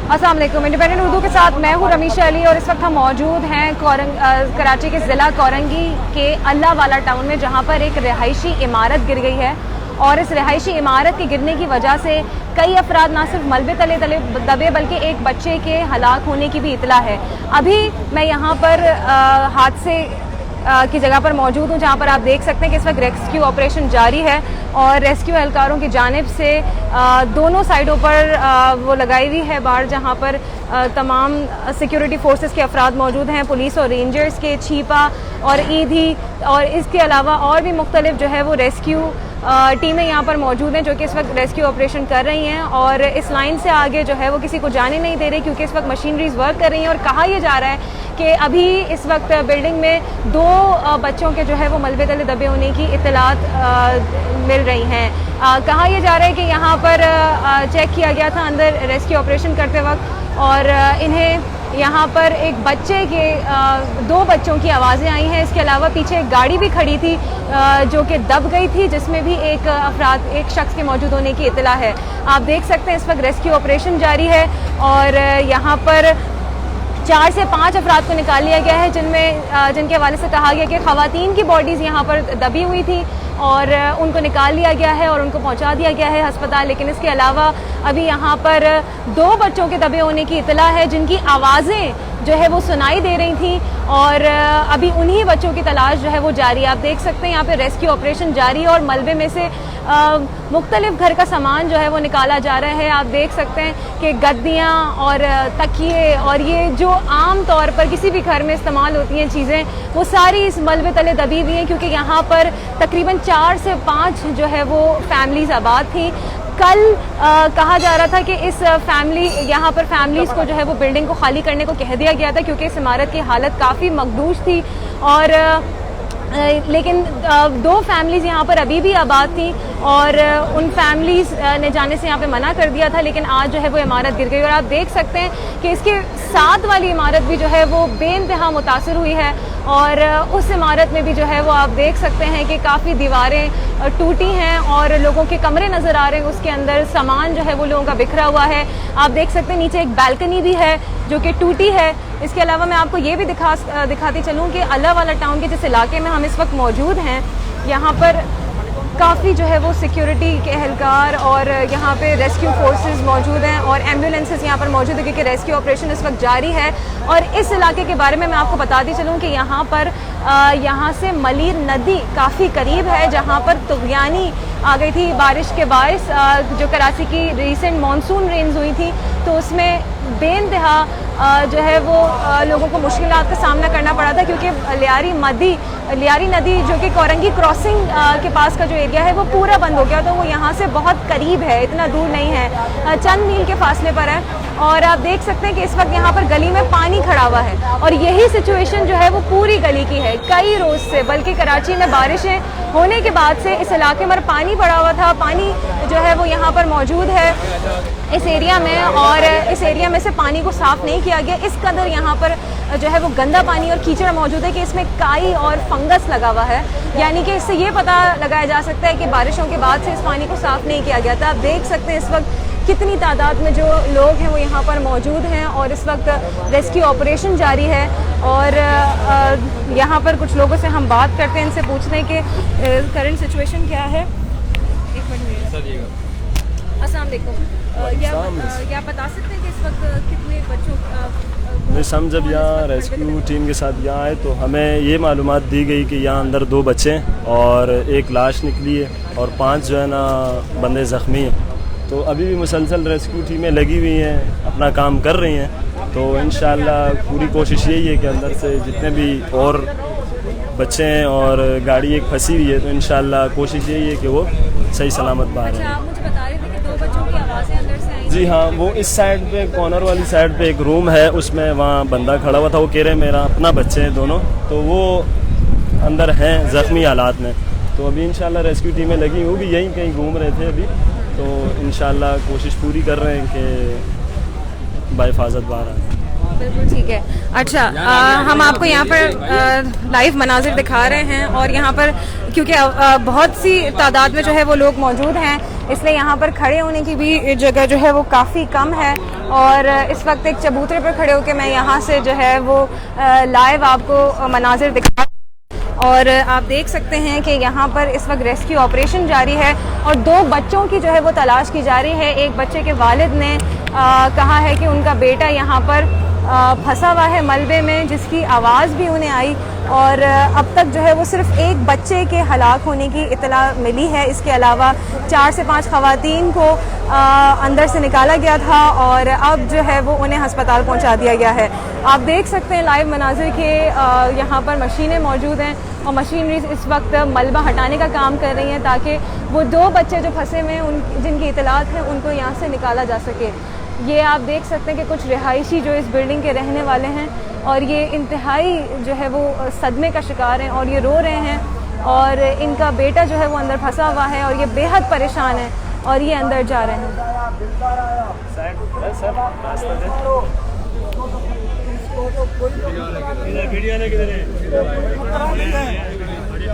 अस्सलाम वालेकुम। इंडिपेंडेंट उर्दू के साथ मैं हूँ रमीशा अली और इस वक्त हम मौजूद हैं कराची के ज़िला कोरंगी के अल्लाह वाला टाउन में, जहाँ पर एक रिहायशी इमारत गिर गई है और इस रिहायशी इमारत के गिरने की वजह से कई अफराद ना सिर्फ मलबे तले दबे बल्कि एक बच्चे के हलाक होने की भी इतला है। अभी मैं यहाँ पर हादसे की जगह पर मौजूद हूँ, जहाँ पर आप देख सकते हैं कि इस वक्त रेस्क्यू ऑपरेशन जारी है और रेस्क्यू एहलकारों की जानिब से दोनों साइडों पर वो लगाई हुई है बाड़, जहाँ पर तमाम सिक्योरिटी फोर्सेस के अफराद मौजूद हैं, पुलिस और रेंजर्स के, छीपा और ईदी और इसके अलावा और भी मुख्तलिफ जो है वो रेस्क्यू टीमें यहाँ पर मौजूद हैं जो कि इस वक्त रेस्क्यू ऑपरेशन कर रही हैं। और इस लाइन से आगे जो है वो किसी को जाने नहीं दे रही क्योंकि इस वक्त मशीनरीज वर्क कर रही हैं। और कहा यह जा रहा है कि अभी इस वक्त बिल्डिंग में 2 बच्चों के जो है वो मलबे तले दबे होने की इत्तलात मिल रही हैं। कहा यह जा रहा है कि यहाँ पर चेक किया गया था अंदर रेस्क्यू ऑपरेशन करते वक्त और इन्हें यहाँ पर एक बच्चे के 2 बच्चों की आवाज़ें आई हैं। इसके अलावा पीछे एक गाड़ी भी खड़ी थी जो कि दब गई थी, जिसमें भी एक शख्स के मौजूद होने की इत्तला है। आप देख सकते हैं इस वक्त रेस्क्यू ऑपरेशन जारी है और यहाँ पर 4 से 5 अफराद को निकाल लिया गया है, जिनके हवाले से कहा गया कि ख़वातीन की बॉडीज़ यहाँ पर दबी हुई थी और उनको निकाल लिया गया है और उनको पहुंचा दिया गया है अस्पताल। लेकिन इसके अलावा अभी यहाँ पर 2 बच्चों के दबे होने की इत्तला है जिनकी आवाज़ें जो है वो सुनाई दे रही थी और अभी उन्हीं बच्चों की तलाश जो है वो जारी है। आप देख सकते हैं यहाँ पे रेस्क्यू ऑपरेशन जारी है और मलबे में से मुख्तलिफ घर का सामान जो है वो निकाला जा रहा है। आप देख सकते हैं कि गद्दियाँ और तकिए और ये जो आम तौर पर किसी भी घर में इस्तेमाल होती हैं चीज़ें, वो सारी इस मलबे तले दबी हुई हैं क्योंकि यहाँ पर तकरीबन 4 से 5 जो है वो फैमिलीज़ आबाद थी। कल कहा जा रहा था कि इस यहाँ पर फैमिलीज़ को जो है वो बिल्डिंग को खाली करने को कह दिया गया था क्योंकि इस इमारत की हालत काफ़ी मखदूश थी और लेकिन 2 फैमिलीज़ यहाँ पर अभी भी आबाद थी और उन फैमिलीज़ ने जाने से यहाँ पे मना कर दिया था। लेकिन आज जो है वो इमारत गिर गई और आप देख सकते हैं कि इसके साथ वाली इमारत भी जो है वो बेइंतहा मुतासिर हुई है और उस इमारत में भी जो है वो आप देख सकते हैं कि काफ़ी दीवारें टूटी हैं और लोगों के कमरे नज़र आ रहे हैं, उसके अंदर सामान जो है वो लोगों का बिखरा हुआ है। आप देख सकते हैं नीचे एक बालकनी भी है जो कि टूटी है। इसके अलावा मैं आपको ये भी दिखाती चलूँ कि अल्लाह वाला टाउन के जिस इलाके में हम इस वक्त मौजूद हैं, यहाँ पर काफ़ी जो है वो सिक्योरिटी के एहलकार और यहाँ पे रेस्क्यू फोर्सेस मौजूद हैं और एम्बुलेंसेस यहाँ पर मौजूद है क्योंकि रेस्क्यू ऑपरेशन इस वक्त जारी है। और इस इलाके के बारे में मैं आपको बताती चलूँ कि यहाँ पर यहाँ से मलीर नदी काफ़ी करीब है जहाँ पर तुग़यानी आ गई थी बारिश के बायस। जो कराची की रिसेंट मानसून रेन्स हुई थी तो उसमें बेइंतहा जो है वो लोगों को मुश्किलात का सामना करना पड़ा था क्योंकि लियारी नदी जो कि कोरंगी क्रॉसिंग के पास का जो एरिया है वो पूरा बंद हो गया। तो वो यहाँ से बहुत करीब है, इतना दूर नहीं है, चंद मील के फासले पर है। और आप देख सकते हैं कि इस वक्त यहाँ पर गली में पानी खड़ा हुआ है और यही सिचुएशन जो है वो पूरी गली की है कई रोज़ से। बल्कि कराची में बारिशें होने के बाद से इस इलाके में पानी पड़ा हुआ था, पानी जो है वो यहाँ पर मौजूद है इस एरिया में और इस एरिया में से पानी को साफ़ नहीं किया गया। इस कदर यहाँ पर जो है वो गंदा पानी और कीचड़ मौजूद है कि इसमें काई और फंगस लगा हुआ है, यानी कि इससे ये पता लगाया जा सकता है कि बारिशों के बाद से इस पानी को साफ़ नहीं किया गया था। आप देख सकते हैं इस वक्त कितनी तादाद में जो लोग हैं वो यहाँ पर मौजूद हैं और इस वक्त रेस्क्यू ऑपरेशन जारी है। और यहाँ पर कुछ लोगों से हम बात करते हैं, इनसे पूछते हैं कि करंट सिचुएशन क्या है। एक मिनट। अस्सलाम वालेकुम। क्या बता सकते हैं कि इस वक्त कितने बच्चों हम जब यहाँ रेस्क्यू टीम के साथ यहाँ आए तो हमें ये मालूमात दी गई कि यहाँ अंदर 2 बच्चे हैं और एक लाश निकली है और 5 जो है ना बंदे ज़ख्मी हैं। तो अभी भी मुसलसल रेस्क्यू टीमें लगी हुई हैं, अपना काम कर रही हैं। तो इंशाअल्लाह पूरी कोशिश यही है कि अंदर से जितने भी और बच्चे हैं और गाड़ी एक फंसी हुई है तो इंशाअल्लाह कोशिश यही है कि वो सही सलामत बाहर हैं। आप मुझे बता रहे थे कि 2 बच्चों की आवाज़ें अंदर से आई। जी हाँ, वो इस साइड पे कॉर्नर वाली साइड पे एक रूम है, उसमें वहाँ बंदा खड़ा हुआ था, वो कह रहे मेरा अपना बच्चे हैं दोनों, तो वो अंदर हैं ज़ख्मी हालात में। तो अभी इंशाल्लाह रेस्क्यू टीमें लगी, वो भी यहीं कहीं घूम रहे थे अभी, तो इंशाल्लाह कोशिश पूरी कर रहे हैं कि बाहिफाजत बाहर आए। बिल्कुल ठीक है। अच्छा, हम आपको यहाँ पर लाइव मनाजिर दिखा रहे हैं और यहाँ पर क्योंकि बहुत सी तादाद में जो है वो लोग मौजूद हैं इसलिए यहाँ पर खड़े होने की भी जगह जो है वो काफ़ी कम है। और इस वक्त एक चबूतरे पर खड़े होकर मैं यहाँ से जो है वो लाइव आपको मनाजिर दिखा, और आप देख सकते हैं कि यहाँ पर इस वक्त रेस्क्यू ऑपरेशन जारी है और 2 बच्चों की जो है वो तलाश की जा रही है। एक बच्चे के वालिद ने कहा है कि उनका बेटा यहाँ पर फंसा हुआ है मलबे में, जिसकी आवाज़ भी उन्हें आई, और अब तक जो है वो सिर्फ एक बच्चे के हलाक होने की इतला मिली है। इसके अलावा 4 से 5 ख़वातीन को अंदर से निकाला गया था और अब जो है वो उन्हें हस्पताल पहुंचा दिया गया है। आप देख सकते हैं लाइव मनाजिर के यहाँ पर मशीनें मौजूद हैं और मशीनरी इस वक्त मलबा हटाने का काम कर रही हैं ताकि वो 2 बच्चे जो फंसे हुए हैं जिनकी इतलात है उनको यहाँ से निकाला जा सके। ये आप देख सकते हैं कि कुछ रिहायशी जो इस बिल्डिंग के रहने वाले हैं और ये इंतहाई जो है वो सदमे का शिकार हैं और ये रो रहे हैं, और इनका बेटा जो है वो अंदर फंसा हुआ है और ये बेहद परेशान है और ये अंदर जा रहे हैं।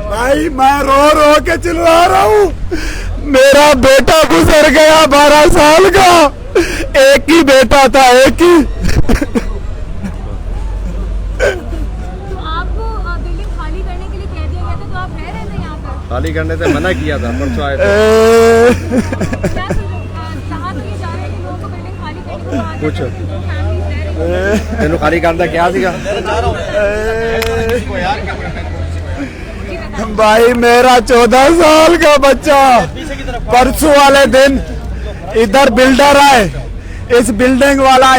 भाई मैं रो रो के चिल्ला रहा हूँ, मेरा बेटा गुजर गया 12 साल का, एक ही बेटा था, एक ही। तो आपको बिल्डिंग खाली करने के लिए कह दिया गया था, तो आप रह रहे थे यहाँ पर? खाली करने से मना किया था, परसों आए थे। क्या कहा तो ये जा रहे हैं कि लोगों को बिल्डिंग खाली करने को कुछ तेन खाली करता क्या सीगा? भाई मेरा 14 साल का बच्चा परसों वाले दिन इधर बिल्डर आए, इस बिल्डिंग वाला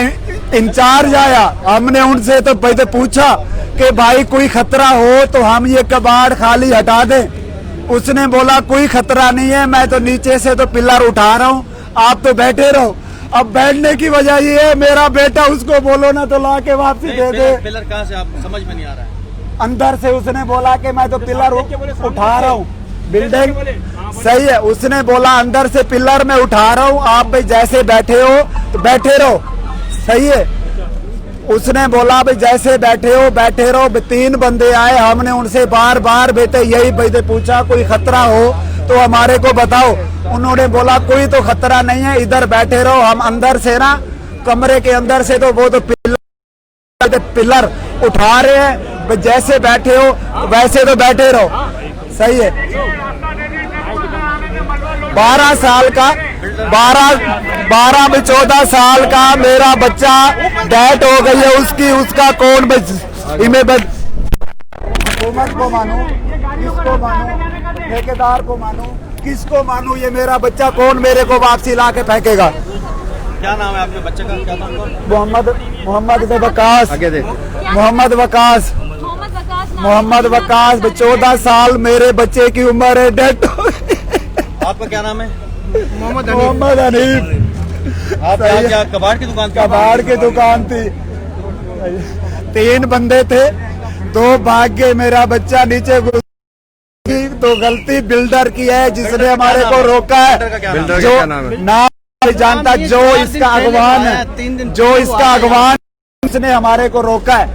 इंचार्ज आया, हमने उनसे तो पहले पूछा कि भाई कोई खतरा हो तो हम ये कबाड़ खाली हटा दें। उसने बोला कोई खतरा नहीं है, मैं तो नीचे से तो पिलर उठा रहा हूँ, आप तो बैठे रहो। अब बैठने की वजह ये है, मेरा बेटा उसको बोलो ना तो ला के वापसी दे दे। पिलर कहाँ से, आप समझ में नहीं आ रहा है। अंदर से उसने बोला कि मैं तो पिलर उठा रहा हूँ, बिल्डिंग सही है, उसने बोला अंदर से पिलर में उठा रहा हूँ, आप भाई जैसे बैठे हो तो बैठे रहो, सही है। उसने बोला भाई जैसे बैठे रहो। 3 बंदे आए, हमने उनसे बार बार बेटे यही बेटे पूछा कोई खतरा हो तो हमारे को बताओ। उन्होंने बोला कोई तो खतरा नहीं है, इधर बैठे रहो। हम अंदर से ना कमरे के अंदर से तो वो तो पिलर उठा रहे हैं, जैसे बैठे हो वैसे तो बैठे रहो, सही है। 12 साल का 12 में 14 साल का मेरा बच्चा डेथ हो गई है, उसका कौन हुकूमत को मानूं, किसको मानूं, ठेकेदार को मानूं, किसको मानूं? ये मेरा बच्चा कौन मेरे को वापसी ला के फेंकेगा? क्या नाम है आपके बच्चे का? क्या नाम है? मोहम्मद वकास। मोहम्मद वकास 14 साल मेरे बच्चे की उम्र है, डेथ। आपका क्या नाम है? मोहम्मद हनीफ। आप क्या कबाड़ की दुकान? कबाड़ की दुकान थी, 3 बंदे थे, 2 भाग गए, मेरा बच्चा नीचे तो गलती बिल्डर की है जिसने हमारे को रोका है। जो नाम नहीं जानता, जो इसका अगवान है, जो इसका अगवान, उसने हमारे को रोका है,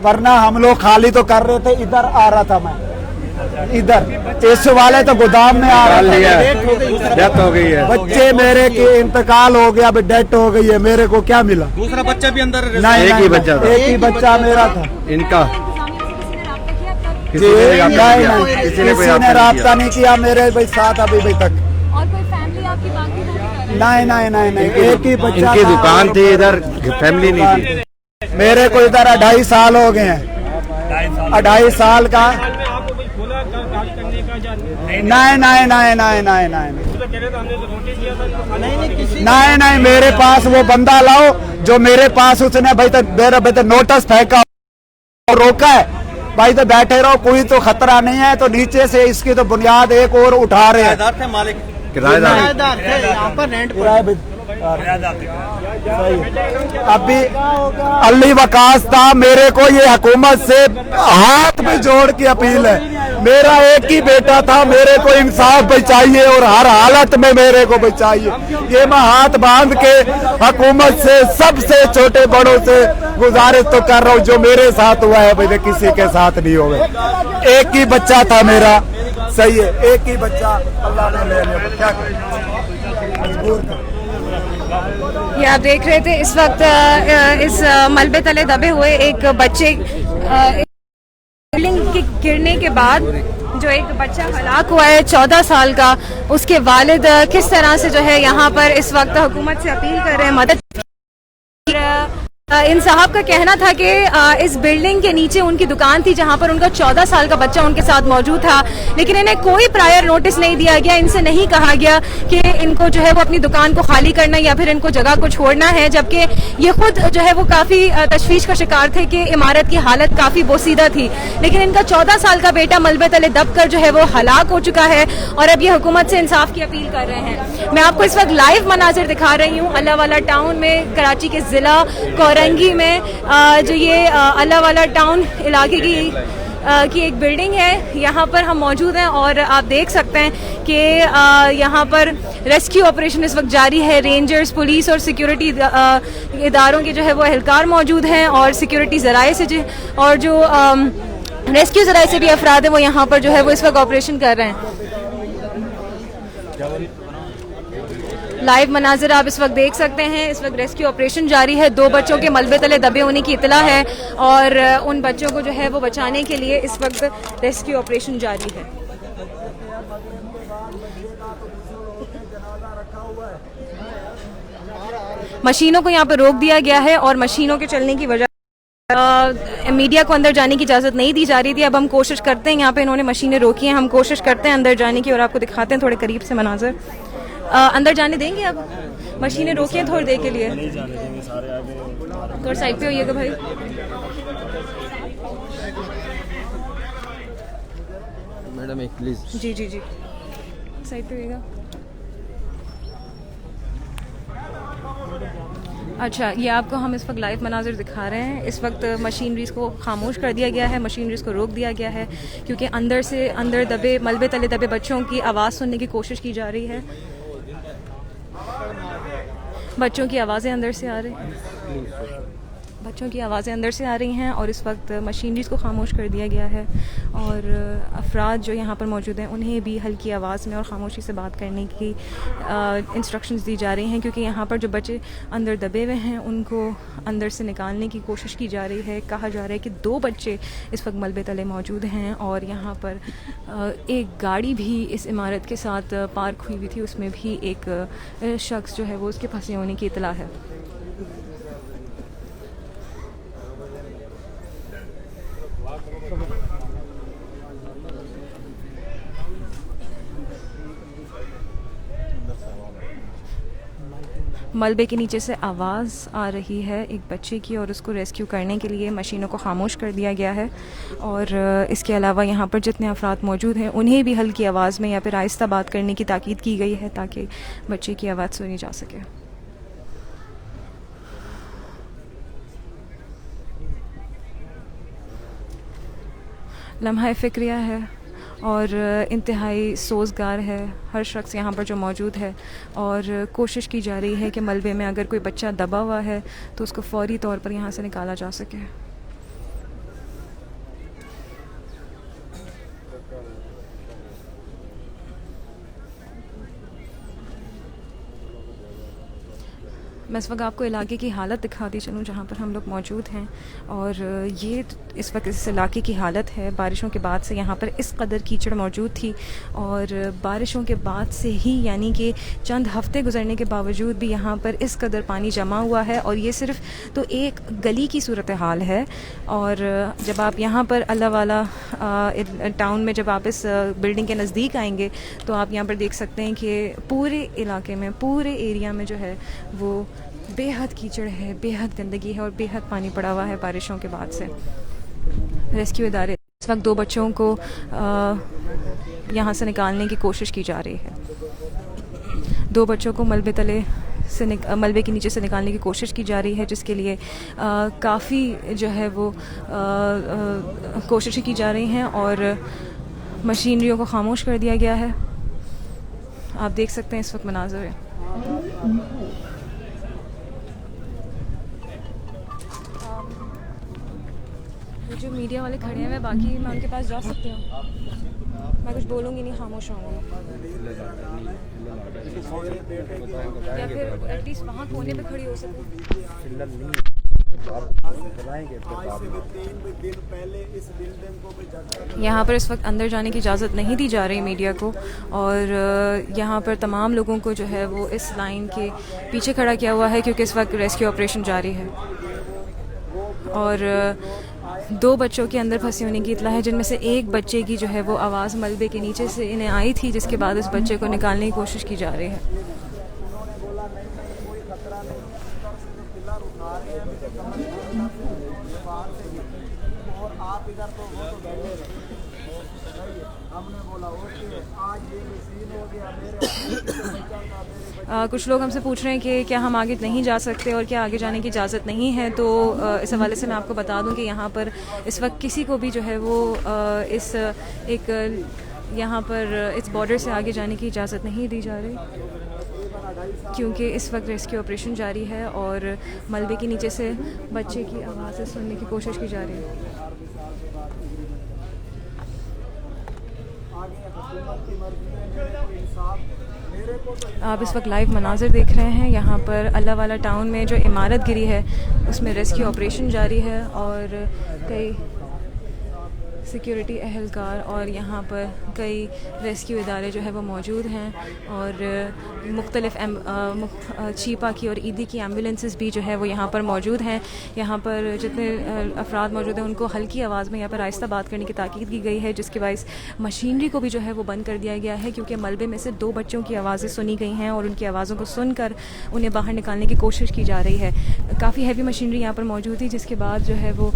वरना हम लोग खाली तो कर रहे थे। इधर आ रहा था मैं, इधर इस वाले तो गोदाम में आ रहा था। डेथ हो गई है, बच्चे मेरे की इंतकाल हो गया, डेथ हो गई है, मेरे को क्या मिला? दूसरा बच्चा भी अंदर? नहीं, एक ही बच्चा था, एक ही बच्चा मेरा था। इनका किसी ने राब्ता नहीं किया मेरे भाई साथ अभी तक। और कोई फैमिली आपकी बाकी तो नहीं, एक ही बच्चा। इनकी दुकान थी, इधर फैमिली नहीं थी। मेरे को इधर 2.5 साल हो गए हैं, 2.5 साल का। नहीं, मेरे पास वो बंदा लाओ जो मेरे पास, उसने भाई तो मेरा भाई तो नोटिस फेंका और रोका है, भाई तो बैठे रहो, कोई तो खतरा नहीं है। तो नीचे से इसकी तो बुनियाद एक और उठा रहे हैं। किराएदार थे, मालिक किराएदार थे, यहाँ पर रेंट पर। अभी अली वकास था, मेरे को ये हुकूमत से हाथ में जोड़ की अपील है, मेरा एक ही बेटा था, मेरे को इंसाफ भी चाहिए और हर हालत में मेरे को भी चाहिए। ये मैं हाथ बांध के हुकूमत से, सबसे छोटे बड़ों से गुजारिश तो कर रहा हूँ, जो मेरे साथ हुआ है भाई किसी के साथ नहीं होगा। एक ही बच्चा था मेरा, सही है, एक ही बच्चा, अल्लाह ने ले लिया, क्या करें। ये आप देख रहे थे इस वक्त इस मलबे तले दबे हुए एक बच्चे बिल्डिंग के गिरने के बाद जो एक बच्चा हलाक हुआ है 14 साल का, उसके वालिद किस तरह से जो है यहाँ पर इस वक्त हुकूमत से अपील कर रहे हैं मदद। इन साहब का कहना था कि इस बिल्डिंग के नीचे उनकी दुकान थी जहां पर उनका 14 साल का बच्चा उनके साथ मौजूद था, लेकिन इन्हें कोई प्रायर नोटिस नहीं दिया गया, इनसे नहीं कहा गया कि इनको जो है वो अपनी दुकान को खाली करना या फिर इनको जगह को छोड़ना है, जबकि ये खुद जो है वो काफ़ी तशवीश का शिकार थे कि इमारत की हालत काफ़ी बोसीदा थी। लेकिन इनका 14 साल का बेटा मलबे तले दब कर जो है वो हलाक हो चुका है और अब ये हुकूमत से इंसाफ की अपील कर रहे हैं। मैं आपको इस वक्त लाइव मनाजिर दिखा रही हूँ अल्लाह वाला टाउन में, कराची के ज़िला कोरंगी में जो ये अल्लाह वाला टाउन इलाके की एक बिल्डिंग है, यहाँ पर हम मौजूद हैं और आप देख सकते हैं कि यहाँ पर रेस्क्यू ऑपरेशन इस वक्त जारी है। रेंजर्स, पुलिस और सिक्योरिटी इदारों के जो है वो एहलकार मौजूद हैं और सिक्योरिटी ज़राए से और जो रेस्क्यू ज़राए से भी अफराद हैं वो यहाँ पर जो है वो इस वक्त ऑपरेशन कर रहे हैं। लाइव मनाजिर आप इस वक्त देख सकते हैं, इस वक्त रेस्क्यू ऑपरेशन जारी है। 2 बच्चों के मलबे तले दबे होने की इतला है और उन बच्चों को जो है वो बचाने के लिए इस वक्त रेस्क्यू ऑपरेशन जारी है। मशीनों को यहाँ पर रोक दिया गया है और मशीनों के चलने की वजह मीडिया को अंदर जाने की इजाज़त नहीं दी जा रही थी। अब हम कोशिश करते हैं, यहाँ पे इन्होंने मशीनें रोकी हैं, हम कोशिश करते हैं अंदर जाने की और आपको दिखाते हैं थोड़े करीब से मनाजिर। अंदर जाने देंगे? अब मशीनें रोकी हैं थोड़ी देर के लिए, नहीं जाने देंगे, सारे आगे थोड़ा साइड पे होइएगा भाई। मैडम एक please. Ji ji ji, side पे होइएगा। अच्छा, ये आपको हम इस वक्त लाइव मनाजिर दिखा रहे हैं। इस वक्त मशीनरीज को खामोश कर दिया गया है, मशीनरीज को रोक दिया गया है क्योंकि अंदर दबे मलबे तले दबे बच्चों की आवाज़ सुनने की कोशिश की जा रही है। बच्चों की आवाज़ें अंदर से आ रही हैं और इस वक्त मशीनरीज को खामोश कर दिया गया है और अफराद जो यहाँ पर मौजूद हैं उन्हें भी हल्की आवाज़ में और ख़ामोशी से बात करने की इंस्ट्रक्शंस दी जा रही हैं क्योंकि यहाँ पर जो बच्चे अंदर दबे हुए हैं उनको अंदर से निकालने की कोशिश की जा रही है। कहा जा रहा है कि 2 बच्चे इस वक्त मलबे तले मौजूद हैं और यहाँ पर एक गाड़ी भी इस इमारत के साथ पार्क हुई हुई थी, उसमें भी एक शख्स जो है वो उसके फंसे होने की इतला है। मलबे के नीचे से आवाज़ आ रही है एक बच्चे की और उसको रेस्क्यू करने के लिए मशीनों को खामोश कर दिया गया है और इसके अलावा यहाँ पर जितने अफराद मौजूद हैं उन्हें भी हल्की आवाज़ में या फिर आहिस्ता बात करने की ताकीद की गई है ताकि बच्चे की आवाज़ सुनी जा सके। लम्हा फ़िक्रिया है और इंतहाई सोज़गार है हर शख्स यहाँ पर जो मौजूद है और कोशिश की जा रही है कि मलबे में अगर कोई बच्चा दबा हुआ है तो उसको फ़ौरी तौर पर यहाँ से निकाला जा सके। मैं इस वक्त आपको इलाके की हालत दिखाती चलूँ जहाँ पर हम लोग मौजूद हैं और ये इस वक्त इस इलाके की हालत है। बारिशों के बाद से यहाँ पर इस कदर कीचड़ मौजूद थी और बारिशों के बाद से ही यानी कि चंद हफ्ते गुजरने के बावजूद भी यहाँ पर इस कदर पानी जमा हुआ है और ये सिर्फ तो एक गली की सूरत हाल है। और जब आप यहाँ पर अल्लाह वाला टाउन में जब आप इस बिल्डिंग के नज़दीक आएंगे तो आप यहाँ पर देख सकते हैं कि पूरे इलाके में पूरे एरिया में जो है वो बेहद कीचड़ है, बेहद गंदगी है और बेहद पानी पड़ा हुआ है बारिशों के बाद से। रेस्क्यू इदारे इस वक्त 2 बच्चों को यहाँ से निकालने की कोशिश की जा रही है। 2 बच्चों को मलबे के नीचे से निकालने की कोशिश की जा रही है जिसके लिए काफ़ी जो है वो कोशिशें की जा रही हैं और मशीनरियों को खामोश कर दिया गया है। आप देख सकते हैं इस वक्त मनाज़र है। जो मीडिया वाले खड़े हैं मैं बाकी मैं उनके पास जा सकती हूँ। मैं कुछ बोलूँगी नहीं, खामोश रहूँगी, या फिर एटलीस्ट वहाँ कोने पे खड़ी हो सकूँ। यहाँ पर इस वक्त अंदर जाने की इजाज़त नहीं दी जा रही मीडिया को, और यहाँ पर तमाम लोगों को जो है वो इस लाइन के पीछे खड़ा किया हुआ है क्योंकि इस वक्त रेस्क्यू ऑपरेशन जारी है। और 2 बच्चों के अंदर फंसे होने की इत्तला है, जिनमें से एक बच्चे की जो है वो आवाज़ मलबे के नीचे से इन्हें आई थी, जिसके बाद इस बच्चे को निकालने की कोशिश की जा रही है। कुछ लोग हमसे पूछ रहे हैं कि क्या हम आगे नहीं जा सकते और क्या आगे जाने की इजाज़त नहीं है। तो इस हवाले से मैं आपको बता दूं कि यहाँ पर इस वक्त किसी को भी जो है वो यहाँ पर इस बॉर्डर से आगे जाने की इजाज़त नहीं दी जा रही, क्योंकि इस वक्त रेस्क्यू ऑपरेशन जारी है और मलबे के नीचे से बच्चे की आवाज़ें सुनने की कोशिश की जा रही है। आप इस वक्त लाइव मनाज़िर देख रहे हैं। यहाँ पर अल्लाह वाला टाउन में जो इमारत गिरी है उसमें रेस्क्यू ऑपरेशन जारी है, और कई सिक्योरिटी अहलकार और यहाँ पर कई रेस्क्यू इदारे जो है वो मौजूद हैं, और मुख्तलिफ चीपा की और ईदी की एम्बुलेंसेस भी जो है वो यहाँ पर मौजूद हैं। यहाँ पर जितने अफराद मौजूद हैं उनको हल्की आवाज़ में यहाँ पर आहिस्ता बात करने की ताकीद की गई है, जिसके बायस मशीनरी को भी जो है वो बंद कर दिया गया है, क्योंकि मलबे में से 2 बच्चों की आवाज़ें सुनी गई हैं और उनकी आवाज़ों को सुनकर उन्हें बाहर निकालने की कोशिश की जा रही है। काफ़ी हैवी मशीनरी यहाँ पर मौजूद थी, जिसके बाद जो है वो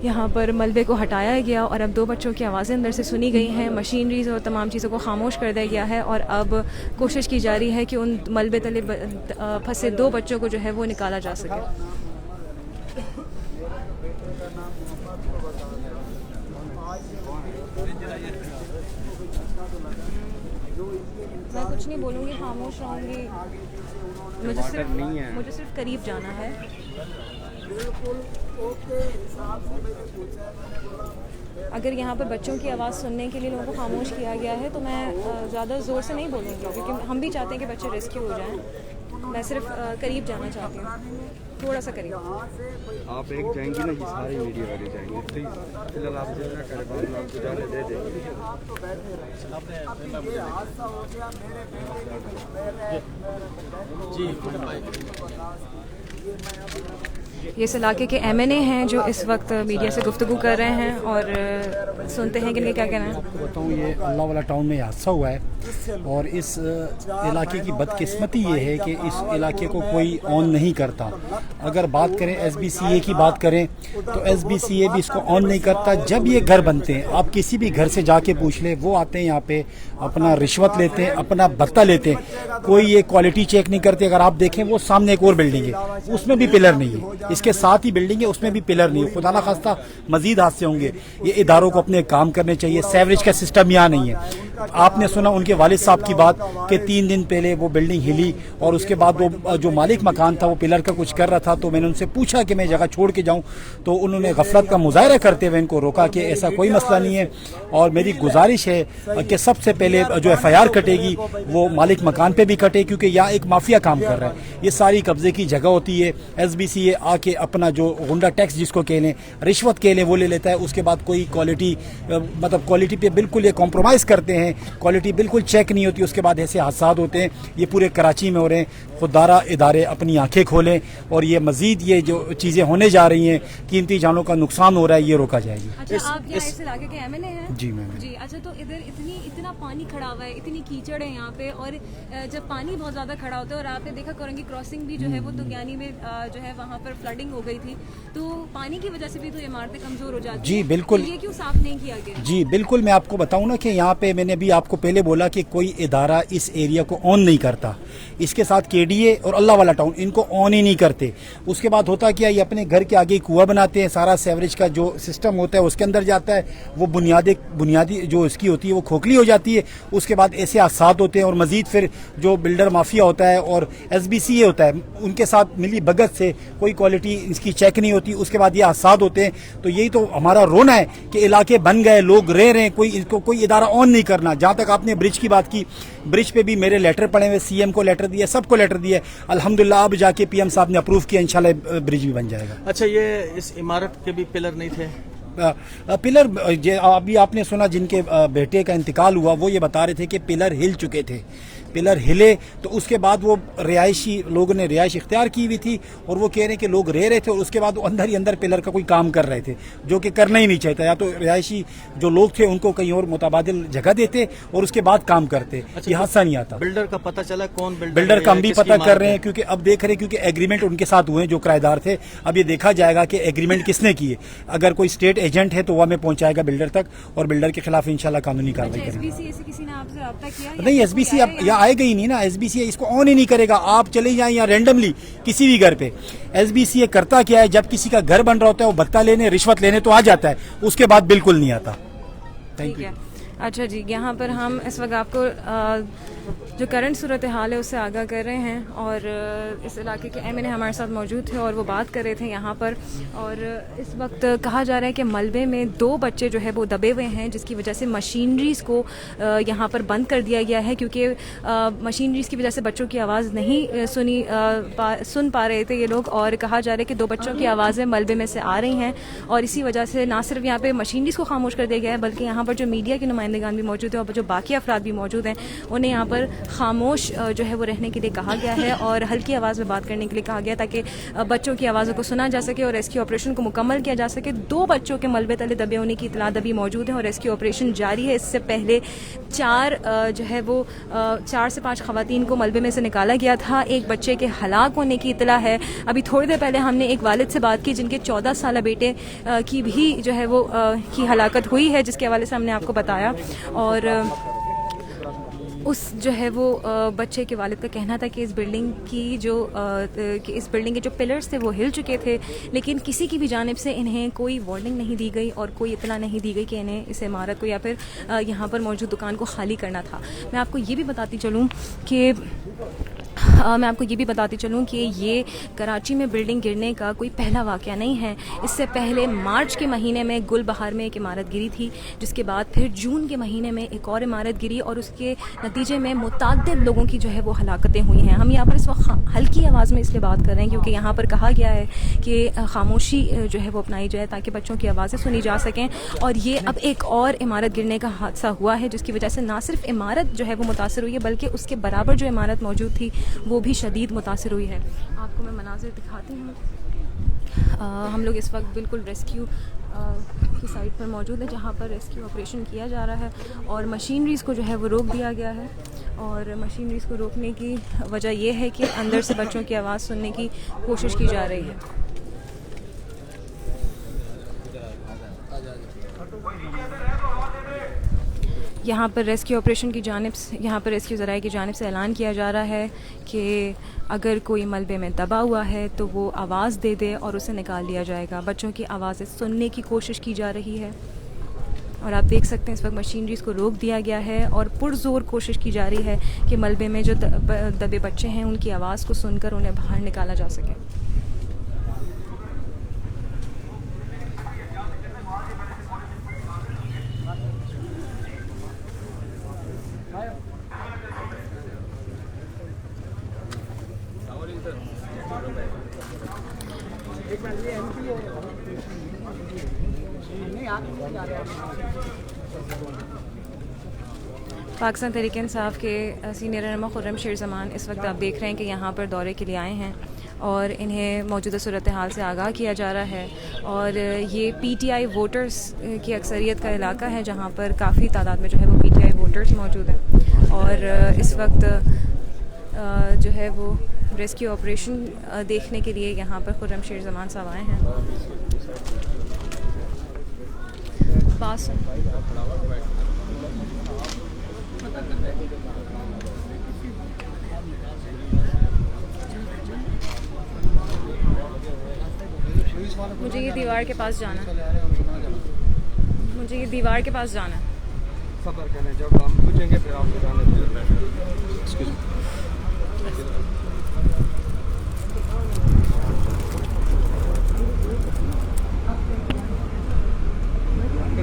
यहाँ पर मलबे को हटाया गया और अब 2 बच्चों की आवाज़ें अंदर से सुनी गई हैं। मशीनरीज और तमाम चीज़ों को खामोश कर दिया गया है, और अब कोशिश की जा रही है कि उन मलबे तले फंसे 2 बच्चों को जो है वो निकाला जा सके। मैं कुछ नहीं बोलूँगी, खामोश रहूँगी। मुझे सिर्फ करीब जाना है। अगर यहाँ पर बच्चों की आवाज़ सुनने के लिए लोगों को खामोश किया गया है तो मैं ज़्यादा ज़ोर से नहीं बोलूँगी, क्योंकि हम भी चाहते हैं कि बच्चे रेस्क्यू हो जाएं। मैं सिर्फ करीब जाना चाहती हूँ, थोड़ा सा करीब। आप एक जाएंगी ना, ये सारे मीडिया वाले जाएंगे, प्लीज़ फिलहाल आप जितना करें बाद में आपको जाने दे देंगे। ये इस इलाके के MNA हैं जो इस वक्त मीडिया से गुफ्तगू कर रहे हैं, और सुनते हैं कि इनके क्या कहना है। आपको बताऊँ, ये अल्लाह वाला टाउन में हादसा हुआ है, और इस इलाके की बदकिस्मती ये है कि इस इलाके को कोई ऑन नहीं करता। अगर बात करें SBCA की बात करें तो SBCA भी इसको ऑन नहीं करता। जब ये घर बनते हैं, आप किसी भी घर से जाके पूछ ले, वो आते हैं यहाँ पे अपना रिश्वत लेते हैं, अपना भत्ता लेते हैं, कोई ये क्वालिटी चेक नहीं करते। अगर आप देखें वो सामने एक और बिल्डिंग है, उसमें भी पिलर नहीं है, इसके साथ ही बिल्डिंग है, उसमें भी पिलर नहीं है। खुदा ना खास्ता मजीद हादसे होंगे। ये इदारों को अपने काम करने चाहिए। सेवरेज का सिस्टम यहाँ नहीं है। आपने सुना उनके वालिद साहब की बात कि 3 दिन पहले वो बिल्डिंग हिली और उसके बाद वो जो मालिक मकान था वो पिलर का कुछ कर रहा था, तो मैंने उनसे पूछा कि मैं जगह छोड़ के जाऊं, तो उन्होंने गफलत का मुजाहरा करते हुए इनको रोका कि ऐसा कोई मसला नहीं है, और मेरी गुजारिश है कि सबसे पहले जो FIR कटेगी वो मालिक मकान पे भी कटे, क्योंकि यहाँ एक माफिया काम कर रहा है। ये सारी कब्जे की जगह होती है। SBCA आके अपना जो गुंडा टैक्स जिसको कह लें, रिश्वत कह लें, वो ले लेता है। उसके बाद कोई क्वालिटी मतलब क्वालिटी पे बिल्कुल ये कॉम्प्रोमाइज़ करते हैं, क्वालिटी बिल्कुल चेक नहीं होती। उसके बाद ऐसे हादसा होते हैं, ये पूरे कराची में हो रहे हैं। खुदारा इदारे अपनी आंखें खोलें, और ये मजीद ये जो चीज़ें होने जा रही हैं, कीमती जानों का नुकसान हो रहा है, ये रोका जाएगी। अच्छा, आप यहाँ इस इलाके के MNA हैं? जी मैम जी। अच्छा, तो इधर इतना पानी खड़ा हुआ है, इतनी कीचड़ है यहाँ पे, और जब पानी बहुत ज़्यादा खड़ा होता है, और आपने देखा कोरंगी क्रॉसिंग भी जो है वो तुंगियानी में जो है वहाँ पर फ्लडिंग हो गई थी, तो पानी की वजह से भी तो इमारतें कमज़ोर हो जाती हैं। जी बिल्कुल। तो ये क्यों साफ नहीं किया गया? जी बिल्कुल, मैं आपको बताऊं ना कि यहाँ पे मैंने अभी आपको पहले बोला कि कोई इदारा इस एरिया को ऑन नहीं करता, इसके साथ केडीए और अल्लाह वाला टाउन इनको ऑन ही नहीं करते। उसके बाद होता क्या, ये अपने घर के आगे कुआं बनाते हैं, सारा सेवरेज का जो सिस्टम होता है उसके अंदर जाता है, वो बुनियादी जो इसकी होती है वो खोखली हो जाती है। उसके बाद ऐसे हादसात होते हैं और मजीद फिर जो बिल्डर माफिया होता है और SBCA होता है उनके साथ मिली भगत से कोई क्वालिटी इसकी चेक नहीं होती, उसके बाद ये हादसात होते हैं। तो यही तो हमारा रोना है कि इलाके बन गए, लोग रह रहे हैं, कोई इदारा ऑन नहीं करना। जहां तक आपने ब्रिज की बात की, ब्रिज पे भी मेरे लेटर पड़े हुए, CM को लेटर दिया, सबको लेटर दिया, अल्हम्दुलिल्लाह अब जाके PM साहब ने अप्रूव किया, इंशाल्लाह ब्रिज भी बन जाएगा। अच्छा, ये इस इमारत के भी पिलर नहीं थे? पिलर अभी आपने सुना जिनके बेटे का इंतकाल हुआ वो ये बता रहे थे कि पिलर हिल चुके थे। पिलर हिले तो उसके बाद वो रिहायशी लोगों ने रिहाइश इख्तियार की हुई थी और वो कह रहे हैं कि लोग रह रहे थे और उसके बाद वो अंदर ही अंदर पिलर का कोई काम कर रहे थे, जो कि करना ही नहीं चाहिए। या तो रिहायशी जो लोग थे उनको कहीं और मुताबादिल जगह देते और उसके बाद काम करते। ये हादसा नहीं आता। बिल्डर का पता चला कौन बिल्डर का हम भी पता कर रहे हैं, क्योंकि अब देख रहे हैं क्योंकि एग्रीमेंट उनके साथ हुए हैं जो किराएदार थे। अब ये देखा जाएगा कि एग्रीमेंट किसने किए। अगर कोई स्टेट एजेंट है तो वो हमें पहुंचाएगा बिल्डर तक और बिल्डर के खिलाफ इंशाल्लाह कानूनी कार्रवाई करेंगे। नहीं, SBC अब यहाँ आएगा ही नहीं ना। SBCA इसको ऑन ही नहीं करेगा। आप चले जाएं या रैंडमली किसी भी घर पे, SBCA करता क्या है, जब किसी का घर बन रहा होता है वो भत्ता लेने रिश्वत लेने तो आ जाता है, उसके बाद बिल्कुल नहीं आता। Thank you. अच्छा जी, यहाँ पर हम इस वक्त आपको जो करंट सूरत हाल है उससे आगाह कर रहे हैं और इस इलाके के MNA हमारे साथ मौजूद थे और वो बात कर रहे थे यहाँ पर। और इस वक्त कहा जा रहा है कि मलबे में 2 बच्चे जो है वो दबे हुए हैं, जिसकी वजह से मशीनरीज़ को यहाँ पर बंद कर दिया गया है, क्योंकि मशीनरीज़ की वजह से बच्चों की आवाज़ नहीं सुन पा रहे थे ये लोग। और कहा जा रहा है कि 2 बच्चों की आवाज़ें मलबे में से आ रही हैं और इसी वजह से ना सिर्फ यहाँ पर मशीनरीज़ को खामोश कर दिया गया है, बल्कि यहाँ पर जो मीडिया के नुमाइंदगान भी मौजूद है और जो बाकी अफराद भी मौजूद हैं उन्हें यहाँ पर खामोश जो है वो रहने के लिए कहा गया है और हल्की आवाज़ में बात करने के लिए कहा गया, ताकि बच्चों की आवाज़ों को सुना जा सके और रेस्क्यू ऑपरेशन को मुकम्मल किया जा सके। 2 बच्चों के मलबे तले दबे होने की इतला अभी मौजूद है और रेस्क्यू ऑपरेशन जारी है। इससे पहले 4 जो है वो 4 से 5 खवातीन को मलबे में से निकाला गया था। एक बच्चे के हलाक होने की इतला है। अभी थोड़ी देर पहले हमने एक वालिद से बात की जिनके 14 साल बेटे की भी जो है वो की हलाकत हुई है, जिसके हवाले से हमने आपको बताया। और उस जो है वो बच्चे के वालिद का कहना था कि इस बिल्डिंग के जो पिलर्स थे वो हिल चुके थे, लेकिन किसी की भी जानिब से इन्हें कोई वार्निंग नहीं दी गई और कोई इतला नहीं दी गई कि इन्हें इस इमारत को या फिर यहाँ पर मौजूद दुकान को खाली करना था। मैं आपको ये भी बताती चलूँ कि ये कराची में बिल्डिंग गिरने का कोई पहला वाक़या नहीं है। इससे पहले मार्च के महीने में गुलबहार में एक इमारत गिरी थी, जिसके बाद फिर जून के महीने में एक और इमारत गिरी और उसके नतीजे में मुतअद्दिद लोगों की जो है वो हलाकतें हुई हैं। हम यहाँ पर इस वक्त हल्की आवाज़ में इसलिए बात कर रहे हैं क्योंकि यहाँ पर कहा गया है कि खामोशी जो है वो अपनाई जाए ताकि बच्चों की आवाज़ें सुनी जा सकें। और ये अब एक और इमारत गिरने का हादसा हुआ है, जिसकी वजह से ना सिर्फ इमारत जो है वो मुतासर हुई है, बल्कि उसके बराबर जो इमारत मौजूद थी वो भी शदीद मुतासर हुई है। आपको मैं मनाज़िर दिखाती हूँ। हम लोग इस वक्त बिल्कुल रेस्क्यू की साइट पर मौजूद है जहाँ पर रेस्क्यू ऑपरेशन किया जा रहा है और मशीनरीज़ को जो है वो रोक दिया गया है। और मशीनरीज़ को रोकने की वजह यह है कि अंदर से बच्चों की आवाज़ सुनने की कोशिश की जा रही है। यहाँ पर रेस्क्यू ऑपरेशन की जानिब से, यहाँ पर रेस्क्यू ज़राए की जानिब से ऐलान किया जा रहा है कि अगर कोई मलबे में दबा हुआ है तो वो आवाज़ दे दे और उसे निकाल लिया जाएगा। बच्चों की आवाज़ें सुनने की कोशिश की जा रही है और आप देख सकते हैं इस वक्त मशीनरीज़ को रोक दिया गया है और पुरजोर कोशिश की जा रही है कि मलबे में जो दबे बच्चे हैं उनकी आवाज़ को सुनकर उन्हें बाहर निकाला जा सके। पाकिस्तान तहरीक इंसाफ के सीनियर रहनुमा खुर्रम शेर ज़मान इस वक्त आप देख रहे हैं कि यहाँ पर दौरे के लिए आए हैं और इन्हें मौजूदा सूरत हाल से आगाह किया जा रहा है। और ये PTI वोटर्स की अक्सरियत का इलाका है जहाँ पर काफ़ी तादाद में जो है वो PTI वोटर्स मौजूद हैं और इस वक्त जो है वो रेस्क्यू ऑपरेशन देखने के लिए यहाँ पर खुर्रम शेर ज़मान साहब आए हैं। मुझे ये दीवार के पास जाना है, मुझे ये दीवार के पास जाना है। सबर करें, जब हम पूछेंगे फिर आपको जाने देंगे।